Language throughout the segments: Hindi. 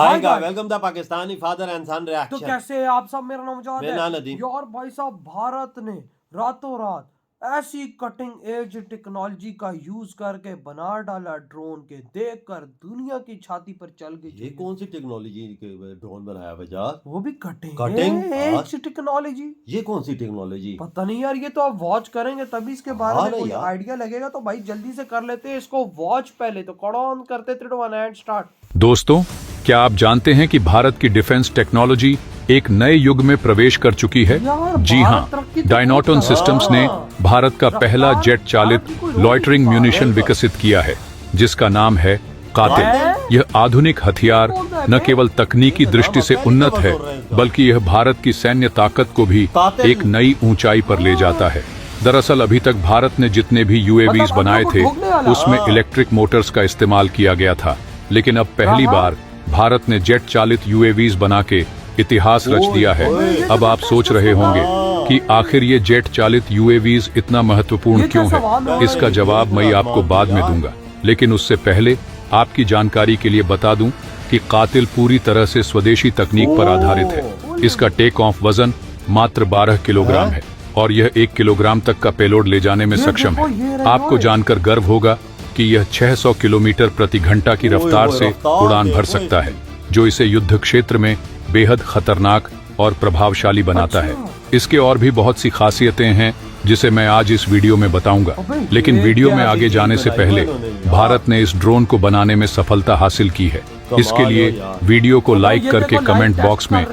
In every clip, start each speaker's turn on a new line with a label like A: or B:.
A: Hi guys, welcome the Pakistani father and son
B: तो
A: रिएक्शन।
B: कैसे हैं आप सब? मेरा नाम जाद
A: मेरा
B: है
A: नदीम।
B: यार भाई साहब, भारत ने रातों रात ऐसी कटिंग एज टेक्नोलॉजी का यूज करके बना डाला ड्रोन के, देखकर दुनिया की छाती पर चल गई।
A: ये कौन सी टेक्नोलॉजी के ड्रोन बनाया हुआ यार?
B: वो भी कटिंग
A: कटिंग
B: एज टेक्नोलॉजी।
A: ये कौन सी टेक्नोलॉजी?
B: पता नहीं यार, ये तो आप वॉच करेंगे तभी इसके बारे
A: हाँ
B: में
A: ना
B: कोई
A: यार।
B: आइडिया लगेगा। तो भाई जल्दी से कर लेते हैं इसको वॉच। पहले तो कौन करते 3 2 1 एंड स्टार्ट।
C: दोस्तों, क्या आप जानते हैं कि भारत की डिफेंस टेक्नोलॉजी एक नए युग में प्रवेश कर चुकी है?
B: यार,
C: जी
B: भारत
C: हाँ,
B: तरक्की तो
C: डायनोटन
B: बहुत कर
C: सिस्टम्स
B: रहा
C: ने
B: है।
C: भारत का पहला जेट चालित लॉइटरिंग म्यूनिशन विकसित किया है, जिसका नाम है कातिल। यह आधुनिक हथियार न केवल तकनीकी दृष्टि से उन्नत है, बल्कि यह भारत की सैन्य ताकत को भी एक नई ऊंचाई पर ले जाता है। दरअसल अभी तक भारत ने जितने भी यूएवीज बनाए थे, उसमें इलेक्ट्रिक मोटर्स का इस्तेमाल किया गया था, लेकिन अब पहली बार भारत ने जेट चालित यूएवीज बना के इतिहास रच दिया है। अब आप सोच रहे होंगे कि आखिर ये जेट चालित यूएवीज इतना महत्वपूर्ण क्यों है? इसका जवाब मैं आपको बाद में दूंगा, लेकिन उससे पहले आपकी जानकारी के लिए बता दूं कि कातिल पूरी तरह से स्वदेशी तकनीक पर आधारित है। इसका टेक ऑफ वजन मात्र 12 किलोग्राम है और यह 1 किलोग्राम तक का पेलोड ले जाने में सक्षम है। आपको जानकर गर्व होगा कि यह 600 किलोमीटर प्रति घंटा की रफ्तार से उड़ान भर सकता है, जो इसे युद्ध क्षेत्र में बेहद खतरनाक और प्रभावशाली बनाता है। इसके और भी बहुत सी खासियतें हैं जिसे मैं आज इस वीडियो में बताऊंगा, लेकिन वीडियो में आगे जाने से पहले भारत ने इस ड्रोन को बनाने में सफलता हासिल की है। इसके लिए वीडियो को लाइक करके कमेंट बॉक्स में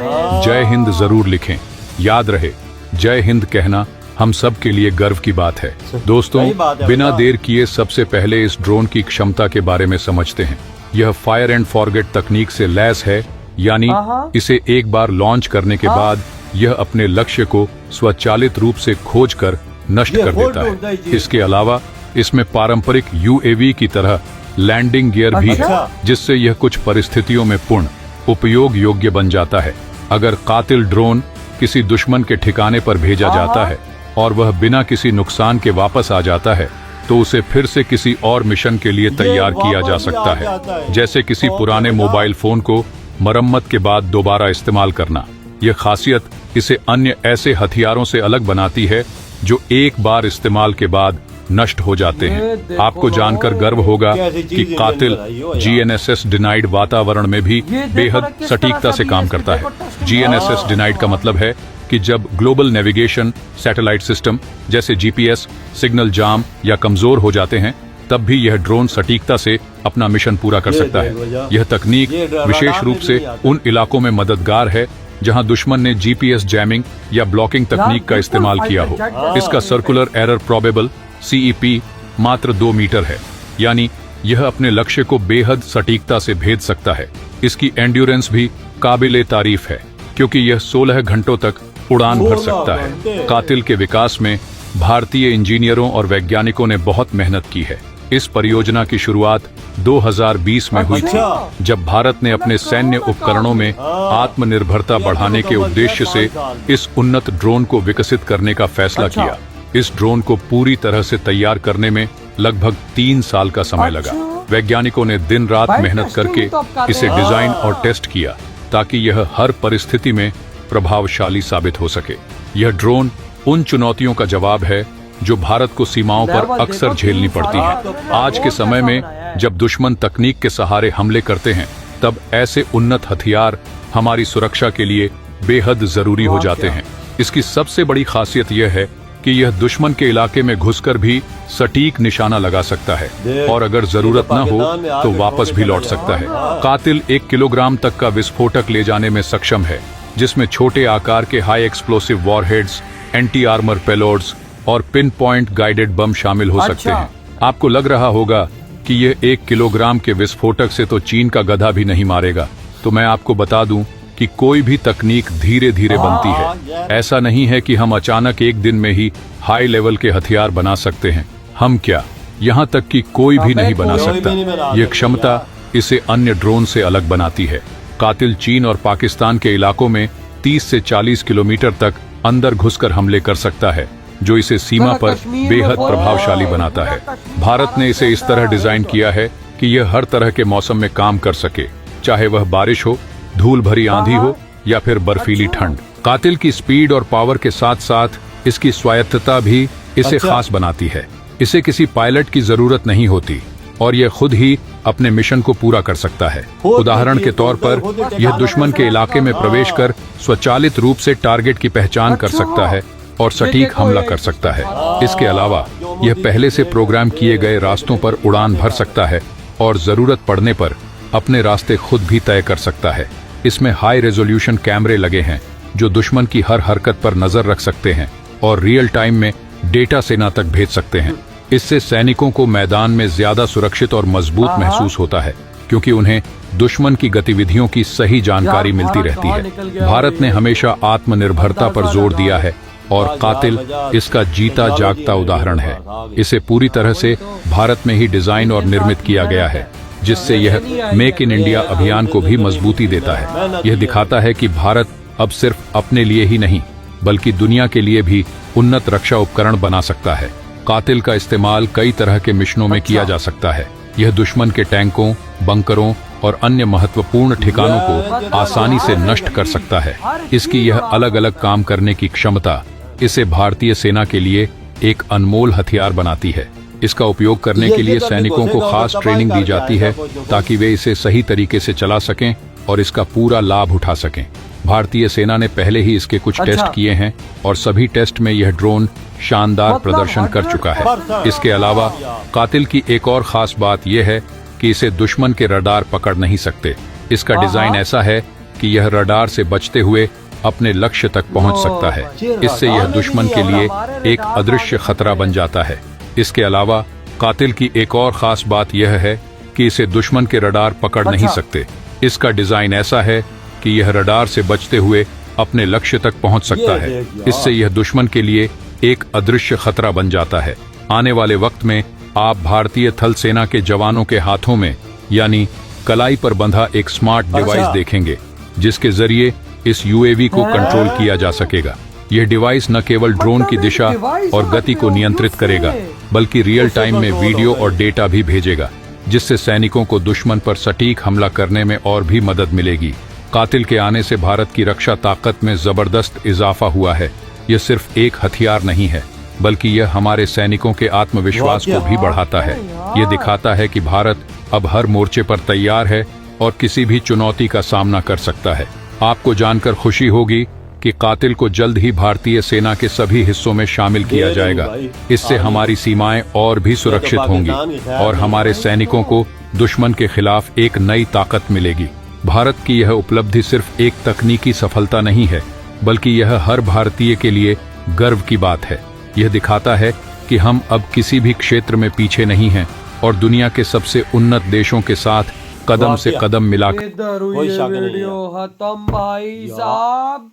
C: जय हिंद जरूर लिखें। याद रहे, जय हिंद कहना हम सब के लिए गर्व की बात है। दोस्तों, बिना देर किए सबसे पहले इस ड्रोन की क्षमता के बारे में समझते हैं। यह फायर एंड फॉरगेट तकनीक से लैस है, यानी इसे एक बार लॉन्च करने के बाद यह अपने लक्ष्य को स्वचालित रूप से खोजकर नष्ट कर देता है। इसके अलावा इसमें पारंपरिक यूएवी की तरह लैंडिंग गियर भी है, जिससे यह कुछ परिस्थितियों में पूर्ण उपयोग योग्य बन जाता है। अगर कातिल ड्रोन किसी दुश्मन के ठिकाने पर भेजा जाता है और वह बिना किसी नुकसान के वापस आ जाता है, तो उसे फिर से किसी और मिशन के लिए तैयार किया जा सकता है, जैसे किसी पुराने मोबाइल फोन को मरम्मत के बाद दोबारा इस्तेमाल करना। यह खासियत इसे अन्य ऐसे हथियारों से अलग बनाती है जो एक बार इस्तेमाल के बाद नष्ट हो जाते हैं। आपको जानकर गर्व होगा कि कातिल जीएनएसएस डिनाइड वातावरण में भी बेहद सटीकता से काम करता है। जीएनएसएस डिनाइड का मतलब है कि जब ग्लोबल नेविगेशन सैटेलाइट सिस्टम जैसे जीपीएस सिग्नल जाम या कमजोर हो जाते हैं, तब भी यह ड्रोन सटीकता से अपना मिशन पूरा कर सकता है। यह तकनीक विशेष रूप से उन इलाकों में मददगार है जहां दुश्मन ने जीपीएस जैमिंग या ब्लॉकिंग तकनीक का इस्तेमाल किया हो। इसका सर्कुलर एरर प्रोबेबल सीईपी मात्र 2 मीटर है, यानी यह अपने लक्ष्य को बेहद सटीकता से भेद सकता है। इसकी एंड्योरेंस भी काबिले तारीफ है, क्योंकि यह 16 घंटों तक उड़ान भर सकता है। कातिल के विकास में भारतीय इंजीनियरों और वैज्ञानिकों ने बहुत मेहनत की है। इस परियोजना की शुरुआत 2020 में हुई थी, जब भारत ने अपने सैन्य उपकरणों में आत्मनिर्भरता बढ़ाने के उद्देश्य से इस उन्नत ड्रोन को विकसित करने का फैसला किया। इस ड्रोन को पूरी तरह से तैयार करने में लगभग 3 साल का समय लगा। वैज्ञानिकों ने दिन रात मेहनत करके इसे डिजाइन और टेस्ट किया, ताकि यह हर परिस्थिति में प्रभावशाली साबित हो सके। यह ड्रोन उन चुनौतियों का जवाब है जो भारत को सीमाओं पर अक्सर झेलनी पड़ती हैं। आज के समय में जब दुश्मन तकनीक के सहारे हमले करते हैं, तब ऐसे उन्नत हथियार हमारी सुरक्षा के लिए बेहद जरूरी हो जाते हैं। इसकी सबसे बड़ी खासियत यह है कि यह दुश्मन के इलाके में घुसकर भी सटीक निशाना लगा सकता है और अगर जरूरत न हो तो वापस भी लौट सकता है। कातिल 1 किलोग्राम तक का विस्फोटक ले जाने में सक्षम है, जिसमें छोटे आकार के high explosive warheads, anti armour payloads और पिन पॉइंट गाइडेड बम शामिल हो सकते हैं। आपको लग रहा होगा कि यह 1 किलोग्राम के विस्फोटक से तो चीन का गधा भी नहीं मारेगा, तो मैं आपको बता दूं कि कोई भी तकनीक धीरे धीरे बनती है। ऐसा नहीं है कि हम अचानक एक दिन में ही हाई लेवल के हथियार बना सकते हैं। हम क्या, यहाँ तक कि कोई भी नहीं बना सकता। यह क्षमता इसे अन्य ड्रोन से अलग बनाती है। कातिल चीन और पाकिस्तान के इलाकों में 30 से 40 किलोमीटर तक अंदर घुसकर हमले कर सकता है, जो इसे सीमा पर बेहद प्रभावशाली बनाता है। भारत ने इसे इस तरह डिजाइन किया है कि यह हर तरह के मौसम में काम कर सके। चाहे वह बारिश हो, धूल भरी आंधी हो या फिर बर्फीली ठंड। कातिल की स्पीड और पावर के साथ साथ इसकी स्वायत्तता भी इसे खास बनाती है। इसे किसी पायलट की जरूरत नहीं होती और यह खुद ही अपने मिशन को पूरा कर सकता है। उदाहरण के तौर पर यह दुश्मन के इलाके में प्रवेश कर स्वचालित रूप से टारगेट की पहचान कर सकता है और सटीक हमला कर सकता है। इसके अलावा यह पहले से प्रोग्राम किए गए रास्तों पर उड़ान भर सकता है और जरूरत पड़ने पर अपने रास्ते खुद भी तय कर सकता है। इसमें हाई रेजोल्यूशन कैमरे लगे हैं जो दुश्मन की हर हरकत पर नजर रख सकते हैं और रियल टाइम में डेटा सेना तक भेज सकते हैं। इससे सैनिकों को मैदान में ज्यादा सुरक्षित और मजबूत महसूस होता है क्योंकि उन्हें दुश्मन की गतिविधियों की सही जानकारी मिलती रहती है। भारत ने हमेशा आत्मनिर्भरता पर जोर दिया है और कातिल इसका जीता जागता उदाहरण है। इसे पूरी तरह से भारत में ही डिजाइन और निर्मित किया गया है, जिससे यह मेक इन इंडिया अभियान को भी मजबूती देता है। यह दिखाता है कि भारत अब सिर्फ अपने लिए ही नहीं बल्कि दुनिया के लिए भी उन्नत रक्षा उपकरण बना सकता है। कातिल का इस्तेमाल कई तरह के मिशनों में किया जा सकता है। यह दुश्मन के टैंकों, बंकरों और अन्य महत्वपूर्ण ठिकानों को आसानी से नष्ट कर सकता है। इसकी यह अलग अलग काम करने की क्षमता इसे भारतीय सेना के लिए एक अनमोल हथियार बनाती है। इसका उपयोग करने के लिए सैनिकों को खास ट्रेनिंग दी जाती है ताकि वे इसे सही तरीके से चला सकें और इसका पूरा लाभ उठा सकें। भारतीय सेना ने पहले ही इसके कुछ टेस्ट किए हैं और सभी टेस्ट में यह ड्रोन शानदार प्रदर्शन कर चुका है। इसके अलावा कातिल की एक और खास बात यह है कि इसे दुश्मन के रडार पकड़ नहीं सकते। इसका डिजाइन ऐसा है कि यह रडार से बचते हुए अपने लक्ष्य तक पहुंच सकता है। इससे यह दुश्मन के लिए एक अदृश्य खतरा बन जाता है। इसके अलावा कातिल की एक और खास बात यह है कि इसे दुश्मन के रडार पकड़ नहीं सकते। इसका डिजाइन ऐसा है कि यह रडार से बचते हुए अपने लक्ष्य तक पहुंच सकता है। इससे यह दुश्मन के लिए एक अदृश्य खतरा बन जाता है। आने वाले वक्त में आप भारतीय थल सेना के जवानों के हाथों में यानी कलाई पर बंधा एक स्मार्ट डिवाइस देखेंगे, जिसके जरिए इस यूएवी को कंट्रोल किया जा सकेगा। यह डिवाइस न केवल ड्रोन की दिशा और गति को नियंत्रित करेगा बल्कि रियल टाइम में वीडियो और डेटा भी भेजेगा, जिससे सैनिकों को दुश्मन पर सटीक हमला करने में और भी मदद मिलेगी। कातिल के आने से भारत की रक्षा ताकत में जबरदस्त इजाफा हुआ है। यह सिर्फ एक हथियार नहीं है बल्कि यह हमारे सैनिकों के आत्मविश्वास को भी बढ़ाता है। यह दिखाता है कि भारत अब हर मोर्चे पर तैयार है और किसी भी चुनौती का सामना कर सकता है। आपको जानकर खुशी होगी कि कातिल को जल्द ही भारतीय सेना के सभी हिस्सों में शामिल किया जाएगा। इससे हमारी सीमाएं और भी सुरक्षित होंगी और हमारे सैनिकों को दुश्मन के खिलाफ एक नई ताकत मिलेगी। भारत की यह उपलब्धि सिर्फ एक तकनीकी सफलता नहीं है बल्कि यह हर भारतीय के लिए गर्व की बात है। यह दिखाता है कि हम अब किसी भी क्षेत्र में पीछे नहीं हैं और दुनिया के सबसे उन्नत देशों के साथ कदम से कदम मिलाकर
B: इधर हुई ये वीडियो खत्म भाई साहब।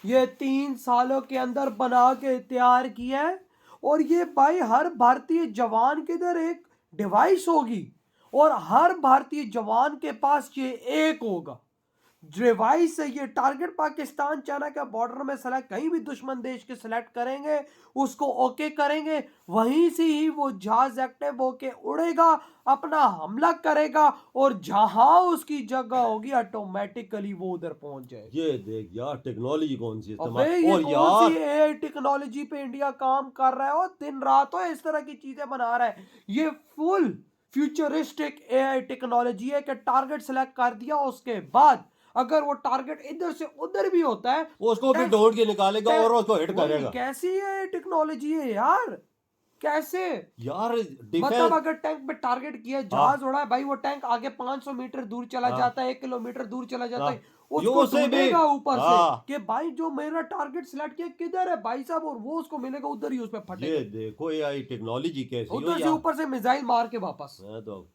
B: ये 3 सालों के अंदर बना के तैयार किया है और ये भाई हर भारतीय जवान के इधर एक डिवाइस होगी और हर भारतीय जवान के पास ये एक होगा डिवाइस है। ये टारगेट पाकिस्तान चाइना के बॉर्डर में सेलेक्ट कहीं भी दुश्मन देश के सिलेक्ट करेंगे, उसको ओके करेंगे, वहीं से ही वो जहाज एक्टिव होके उड़ेगा, अपना हमला करेगा और जहां उसकी जगह होगी ऑटोमेटिकली वो उधर पहुंच जाएगा।
A: ये देख यार टेक्नोलॉजी कौन सी
B: अबे
A: इस्तेमाल
B: ये
A: और
B: कौन सी
A: यार
B: एआई टेक्नोलॉजी पे इंडिया काम कर रहा है और दिन रात हो इस तरह की चीजें बना रहा है। ये फुल फ्यूचरिस्टिक एआई टेक्नोलॉजी है कि टारगेट सेलेक्ट कर दिया, उसके बाद अगर वो टारगेट इधर से उधर भी होता है
A: वो उसको भी ढूंढ के निकालेगा और उसको हिट करेगा।
B: कैसी है टेक्नोलॉजी है यार, कैसे
A: यार
B: मतलब अगर टैंक पे टारगेट किया, जहाज उड़ा है भाई, वो टैंक आगे 500 मीटर दूर चला जाता है, 1 किलोमीटर दूर चला जाता है, उसको ढूंढेगा ऊपर से कि भाई जो मेरा टारगेट सिलेक्ट किया किधर है भाई साहब, और वो उसको मिलेगा उधर ही, उस पे फटेगा।
A: ये देखो यार टेक्नोलॉजी कैसी
B: उधर से ऊपर से मिसाइल मार के वापस।
A: मैं तो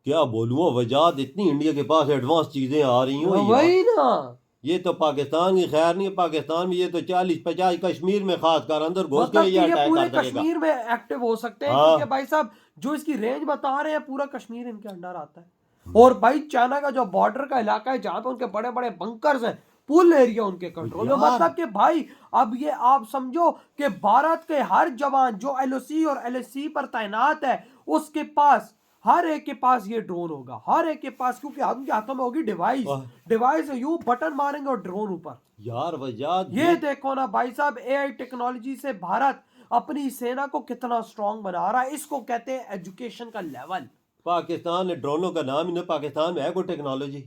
A: क्या बोलूं वजाद, इतनी इंडिया के पास एडवांस चीजें आ रही हैं।
B: वही ना,
A: ये तो पाकिस्तान की खैर नहीं है, पाकिस्तान में ये तो 40-50 कश्मीर में खासकर अंदर घुस
B: मतलब
A: के
B: ये
A: अटैक
B: पूरे
A: कर देगा।
B: कश्मीर में एक्टिव हो सकते हैं क्योंकि भाई साहब जो इसकी रेंज बता रहे हैं पूरा कश्मीर इनके अंडर आता है। और भाई चाइना का जो बॉर्डर का इलाका है जहां पे उनके बड़े बड़े बंकर्स हैं, पुल एरिया उनके कंट्रोल में, मतलब कि भाई अब ये आप समझो कि भारत के हर जवान जो एलओसी और एलएससी पर तैनात है उसके पास हर एक के पास ये ड्रोन होगा, हर एक के पास, क्योंकि हम हाथों में होगी डिवाइस, डिवाइस यू बटन मारेंगे और ड्रोन ऊपर।
A: यार वजाद
B: ये देखो ना भाई साहब, एआई टेक्नोलॉजी से भारत अपनी सेना को कितना स्ट्रांग बना रहा है। इसको कहते हैं एजुकेशन का लेवल।
A: पाकिस्तान ने ड्रोनों का नाम ही नहीं, पाकिस्तान में है कोई टेक्नोलॉजी?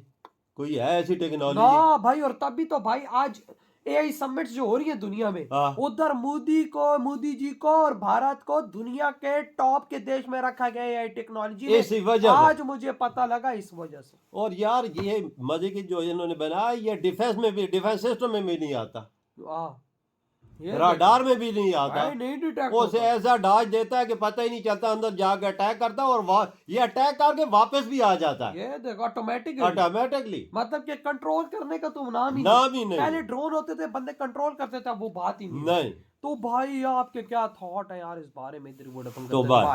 A: कोई है ऐसी टेक्नोलॉजी?
B: ना भाई, और तभी तो भाई आज एआई समिट्स जो हो रही है दुनिया में,
A: हाँ।
B: उधर मोदी जी को और भारत को दुनिया के टॉप के देश में रखा गया एआई टेक्नोलॉजी में।
A: इसी वजह से।
B: आज मुझे पता लगा इस वजह से।
A: और यार ये मजे की जो इन्होंने बनाया, ये डिफेंस में भी, डिफेंस सिस्टम में भी नहीं आता,
B: ये
A: राडार में भी नहीं आता।
B: भाई नहीं डिटेक्ट
A: उसे
B: होता।
A: ऐसा डाज देता है कि पता ही नहीं चलता, अंदर जाकर अटैक करता है और ये अटैक करके वापस भी आ जाता है
B: ये देखो ऑटोमेटिक,
A: ऑटोमेटिकली।
B: मतलब कि कंट्रोल करने का तो नाम ही
A: नहीं।
B: पहले ड्रोन होते थे, बंदे कंट्रोल करते थे, अब वो बात ही नहीं।
A: नहीं।
B: तो भाई आपके क्या थॉट है यार इस बारे में?
A: तो बाय।